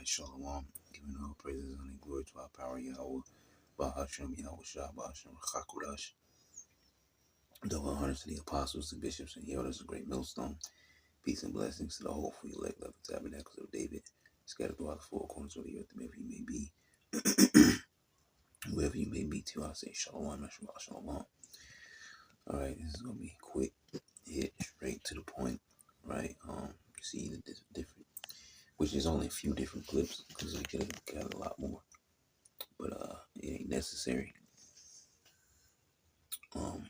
Shalom. Giving all praises and glory to our power, Yahweh. Bahashem, Yahweh Shah, Bahashem, Chakudash. Double honors to the apostles, the bishops, and the elders of Great Millstone. Peace and blessings to the whole free elect of the tabernacles of David, scattered throughout the four corners of the earth, wherever you may be. Wherever you may be, to I say Shalom, Shalom. Alright, this is going to be quick, hit straight to the point, right? You see the different, which is only a few different clips, because we could have got a lot more, but it ain't necessary. The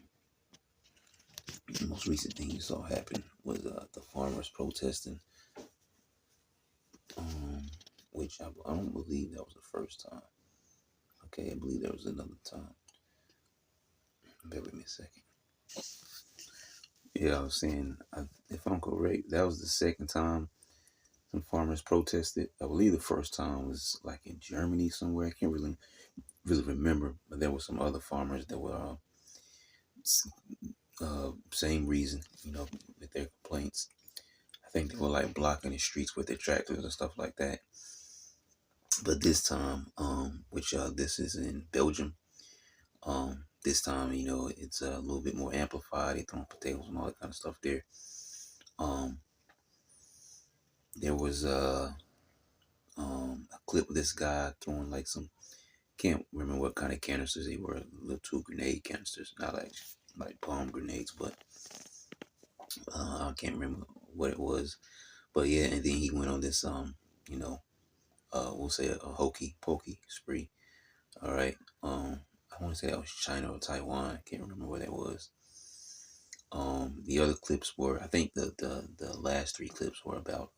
most recent thing you saw happen was the farmers protesting, which I don't believe that was the first time. Okay, I believe there was another time. Bear with me a second. Yeah, I was saying, if I'm correct, that was the second time some farmers protested. I believe the first time was like in Germany somewhere. I can't really remember, but there were some other farmers that were same reason, with their complaints. I think they were like blocking the streets with their tractors and stuff like that. But this time, which this is in Belgium, this time, it's a little bit more amplified. They throwing potatoes and all that kind of stuff there. There was a clip of this guy throwing like some, can't remember what kind of canisters they were, little 2 grenade canisters, not like bomb grenades, but I can't remember what it was. But yeah, and then he went on this, we'll say a hokey pokey spree. All right. I want to say that was China or Taiwan. I can't remember where that was. The other clips were, I think the last 3 clips were about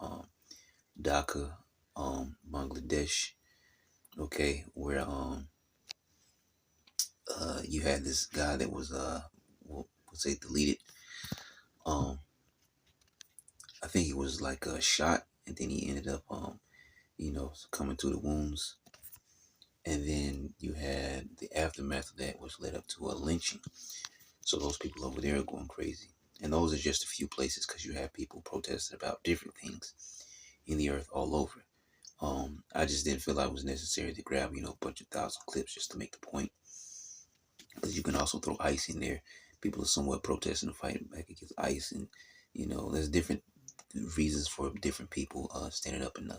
Dhaka, Bangladesh. Okay, where you had this guy that was we'll say deleted. I think he was like shot, and then he ended up succumbing to the wounds. And then you had the aftermath of that, which led up to a lynching. So those people over there are going crazy. And those are just a few places, because you have people protesting about different things in the earth all over. I just didn't feel like it was necessary to grab, a bunch of 1,000 clips just to make the point. Because you can also throw ICE in there. People are somewhat protesting and fighting back against ICE. And, there's different reasons for different people standing up and,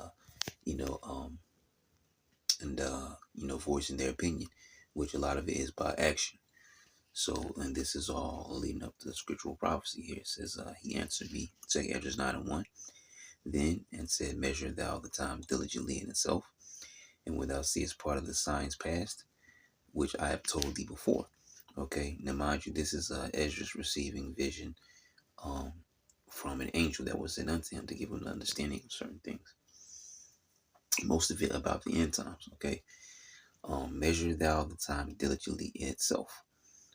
voicing their opinion, which a lot of it is by action. So, and this is all leading up to the scriptural prophecy here. It says, he answered me, say Ezra 9:1, then, and said, measure thou the time diligently in itself, and when thou seest part of the signs past, which I have told thee before. Okay, now mind you, this is Ezra's receiving vision from an angel that was sent unto him to give him an understanding of certain things. Most of it about the end times, okay? Measure thou the time diligently in itself.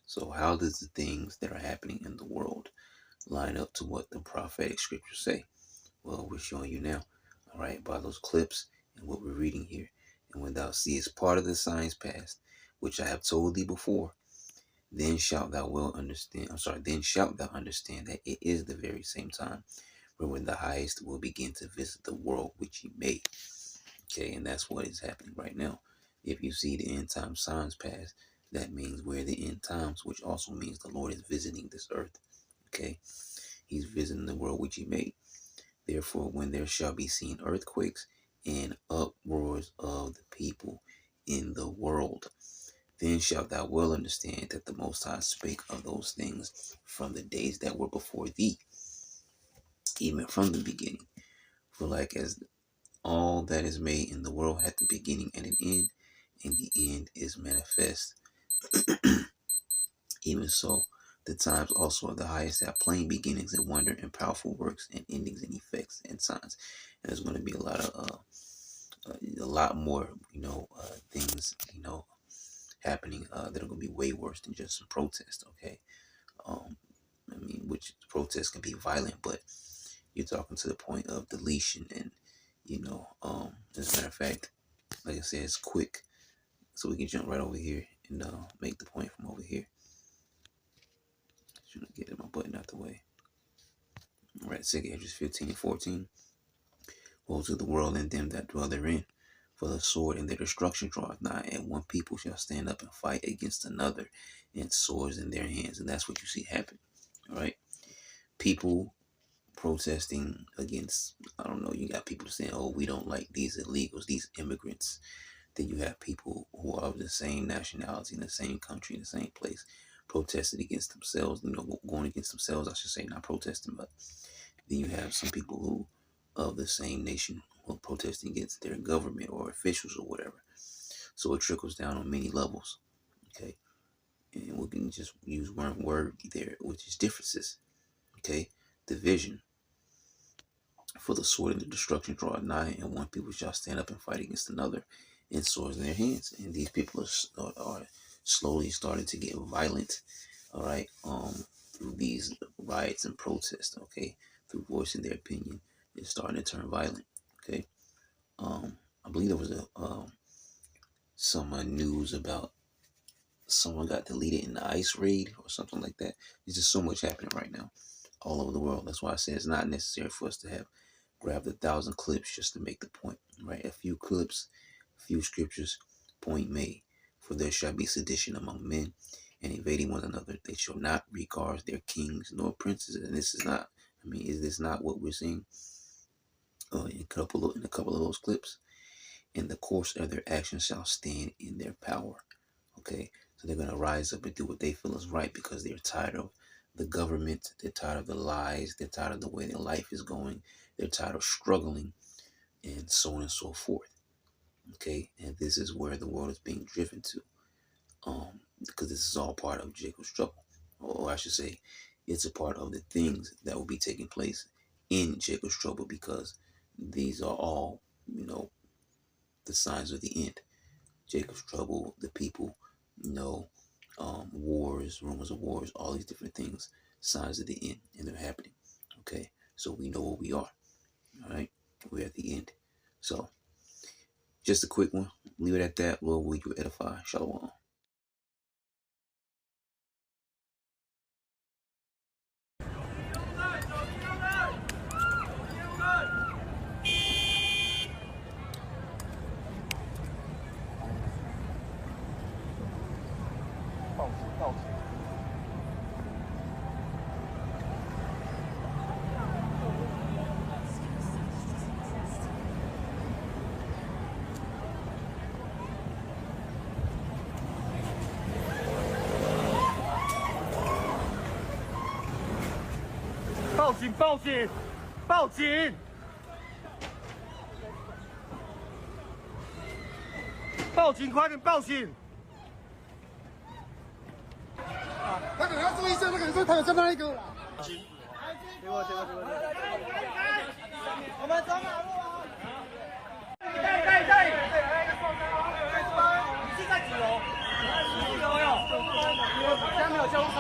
So how does the things that are happening in the world line up to what the prophetic scriptures say? Well, we're showing you now, all right, by those clips and what we're reading here. And when thou seest part of the signs past, which I have told thee before, then shalt thou understand that it is the very same time when the highest will begin to visit the world which he made. Okay, and that's what is happening right now. If you see the end time signs pass, that means we're the end times, which also means the Lord is visiting this earth. Okay, he's visiting the world which he made. Therefore, when there shall be seen earthquakes and uproars of the people in the world, then shalt thou well understand that the Most High spake of those things from the days that were before thee, even from the beginning. For like as all that is made in the world hath the beginning and an end, and the end is manifest. Even so, the times also of the highest have plain beginnings and wonder and powerful works and endings and effects and signs. And there's going to be a lot more, things, happening that are going to be way worse than just some protest. Okay, which protests can be violent, but you're talking to the point of deletion and, as a matter of fact, like I said, it's quick, so we can jump right over here and make the point from over here. Should get my button out the way. All right, 2 Ezra 15:14. Woe to the world and them that dwell therein, For the sword and their destruction draweth nigh, and one people shall stand up and fight against another, and swords in their hands. And that's what you see happen. All right, people protesting against, I don't know, you got people saying, oh, we don't like these illegals, these immigrants. Then you have people who are of the same nationality, in the same country, in the same place, protesting against themselves, going against themselves, I should say, not protesting. But then you have some people who of the same nation who are protesting against their government or officials or whatever. So it trickles down on many levels. Okay, and we can just use one word there, which is differences. Okay, division. For the sword and the destruction draw nigh, and one people shall stand up and fight against another, and swords in their hands. And these people are slowly starting to get violent. All right, through these riots and protests. Okay, through voicing their opinion, it's starting to turn violent. Okay, I believe there was some news about someone got deleted in the ICE raid or something like that. There's just so much happening right now all over the world. That's why I say it's not necessary for us to have grabbed 1,000 clips just to make the point, right? A few clips, a few scriptures, point made. For there shall be sedition among men, and invading one another. They shall not regard their kings nor princes. And this is not, I mean, is this not what we're seeing in a couple of those clips? And the course of their actions shall stand in their power. Okay, so they're going to rise up and do what they feel is right because they're tired of the government. They're tired of the lies. They're tired of the way their life is going. They're tired of struggling, and so on and so forth. Okay, and this is where the world is being driven to, because this is all part of Jacob's trouble, or I should say, it's a part of the things that will be taking place in Jacob's trouble, because these are all, the signs of the end. Jacob's trouble, the people, wars, rumors of wars, all these different things, signs of the end, and they're happening. Okay, so we know where we are. All right, we're at the end. So, just a quick one. Leave it at that. Lord, will you edify? Shalom.报警！报警！报警！报警！快点报警！那个要注意一下，那个人他有站到那个。给我！我们走马路啊！带！你是在几楼？4楼哟。现在没有救护车。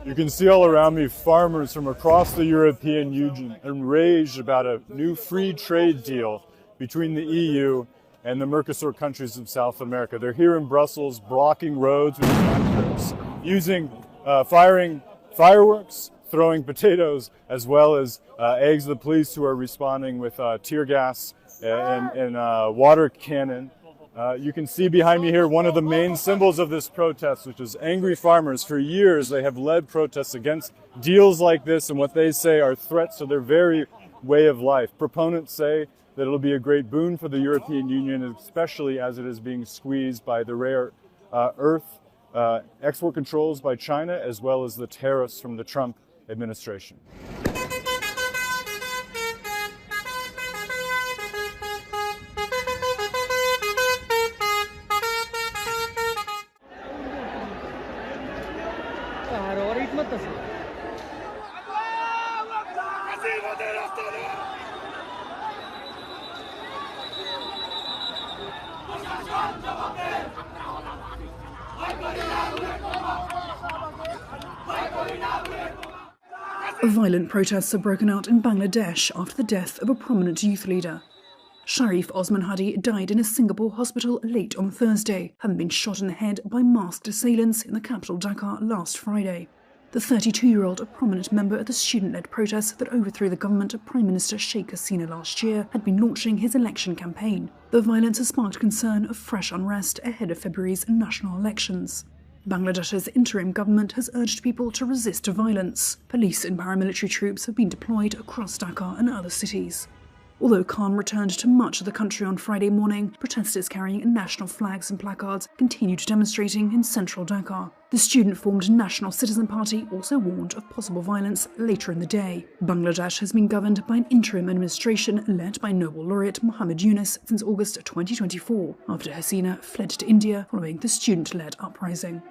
You can see all around me farmers from across the European Union enraged about a new free trade deal between the EU and the Mercosur countries of South America. They're here in Brussels blocking roads with tractors, firing fireworks, throwing potatoes, as well as eggs. The police who are responding with tear gas and water cannon. You can see behind me here one of the main symbols of this protest, which is angry farmers. For years, they have led protests against deals like this and what they say are threats to their very way of life. Proponents say that it'll be a great boon for the European Union, especially as it is being squeezed by the rare earth export controls by China, as well as the tariffs from the Trump administration. Violent protests have broken out in Bangladesh after the death of a prominent youth leader. Sharif Osman Hadi died in a Singapore hospital late on Thursday, having been shot in the head by masked assailants in the capital Dhaka last Friday. The 32-year-old, a prominent member of the student-led protests that overthrew the government of Prime Minister Sheikh Hasina last year, had been launching his election campaign. The violence has sparked concern of fresh unrest ahead of February's national elections. Bangladesh's interim government has urged people to resist violence. Police and paramilitary troops have been deployed across Dhaka and other cities. Although calm returned to much of the country on Friday morning, protesters carrying national flags and placards continued demonstrating in central Dhaka. The student-formed National Citizen Party also warned of possible violence later in the day. Bangladesh has been governed by an interim administration led by Nobel laureate Muhammad Yunus since August 2024, after Hasina fled to India following the student-led uprising.